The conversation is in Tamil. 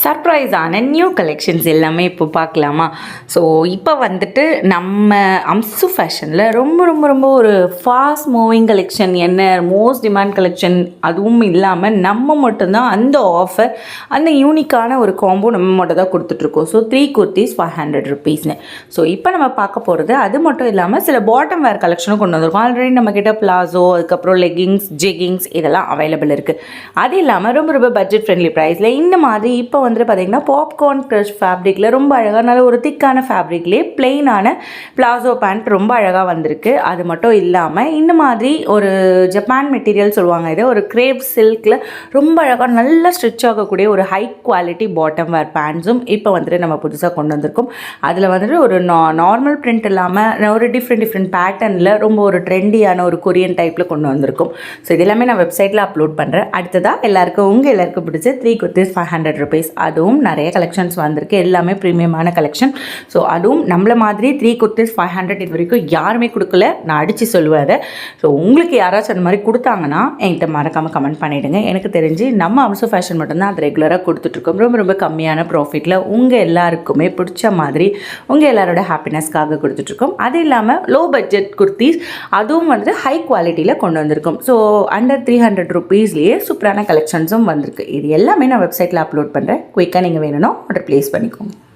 சர்ப்ரைஸான நியூ கலெக்ஷன்ஸ் எல்லாமே இப்போ பார்க்கலாமா? ஸோ இப்போ வந்துட்டு நம்ம அம்சு ஃபேஷனில் ரொம்ப ரொம்ப ரொம்ப ஒரு ஃபாஸ்ட் மூவிங் கலெக்ஷன், என்ன மோஸ்ட் டிமாண்ட் கலெக்ஷன், அதுவும் இல்லாமல் நம்ம மட்டும்தான் அந்த ஆஃபர், அந்த யூனிக்கான ஒரு காம்போ நம்ம மட்டும் தான் கொடுத்துட்ருக்கோம். ஸோ 3 குர்த்திஸ் 500 rupeesனு. ஸோ இப்போ நம்ம பார்க்க போகிறது அது மட்டும் இல்லாமல் சில பாட்டம் வேர் கலெக்ஷனும் கொண்டு வந்திருக்கோம். ஆல்ரெடி நம்மக்கிட்ட பிளாசோ, அதுக்கப்புறம் லெகிங்ஸ், ஜெகிங்ஸ் இதெல்லாம் அவைலபிள் இருக்குது. அது இல்லாமல் ரொம்ப ரொம்ப பட்ஜெட் ஃப்ரெண்ட்லி ப்ரைஸில் இந்த மாதிரி இப்போ வந்துட்டு பார்த்திங்கன்னா பாப்கார்ன் க்ரஷ் ஃபேப்ரிக்கில் ரொம்ப அழகாக நல்ல ஒரு திக்கான ஃபேப்ரிக்லேயே பிளெயினான பிளாசோ பேண்ட் ரொம்ப அழகாக வந்திருக்கு. அது மட்டும் இல்லாமல் இந்த மாதிரி ஒரு ஜப்பான் மெட்டீரியல் சொல்லுவாங்க, இதை ஒரு கிரேப் சில்கில் ரொம்ப அழகாக நல்லா ஸ்ட்ரிச் ஆகக்கூடிய ஒரு ஹை குவாலிட்டி பாட்டம் வேர் பேண்ட்ஸும் இப்போ வந்துட்டு நம்ம புதுசாக கொண்டு வந்திருக்கோம். அதில் வந்துட்டு ஒரு நார்மல் பிரிண்ட் இல்லாமல் ஒரு டிஃப்ரெண்ட் பேட்டர்னில் ரொம்ப ஒரு ட்ரெண்டியான ஒரு கொரியன் டைப்பில் கொண்டு வந்திருக்கும். ஸோ இது எல்லாமே நான் வெப்சைட்டில் அப்லோட் பண்ணுறேன். அடுத்ததாக எல்லாருக்கும் பிடிச்ச 3 குர்த்திஸ் 500 rupees, அதுவும் நிறைய கலெக்ஷன்ஸ் வந்திருக்கு, எல்லாமே ப்ரீமியமான கலெக்ஷன். ஸோ அதுவும் நம்மள மாதிரி 3 குர்த்திஸ் 500 இது வரைக்கும் யாருமே கொடுக்கல, நான் அடித்து சொல்லுவேன் அதை. ஸோ உங்களுக்கு யாராச்சும் அந்த மாதிரி கொடுத்தாங்கன்னா என்கிட்ட மறக்காமல் கமெண்ட் பண்ணிவிடுங்க. எனக்கு தெரிஞ்சு நம்ம அம்சு ஃபேஷன் மட்டும்தான் அது ரெகுலராக கொடுத்துட்ருக்கோம், ரொம்ப ரொம்ப கம்மியான ப்ராஃபிட்டில் உங்கள் எல்லாருக்குமே பிடிச்ச மாதிரி உங்கள் எல்லாரோட ஹாப்பினஸ்க்காக கொடுத்துட்ருக்கோம். அது இல்லாமல் லோ பட்ஜெட் குர்த்திஸ் அதுவும் வந்துட்டு ஹை குவாலிட்டியில் கொண்டு வந்திருக்கோம். ஸோ அண்டர் 300 rupeesலேயே சூப்பரான கலெக்ஷன்ஸும் வந்திருக்கு. இது எல்லாமே நான் வெப்சைட்டில் அப்லோட் பண்ணுறேன். குயிக்காக நீங்கள் வேணும்னா ஆர்டர் ப்ளேஸ் பண்ணிக்கோங்க.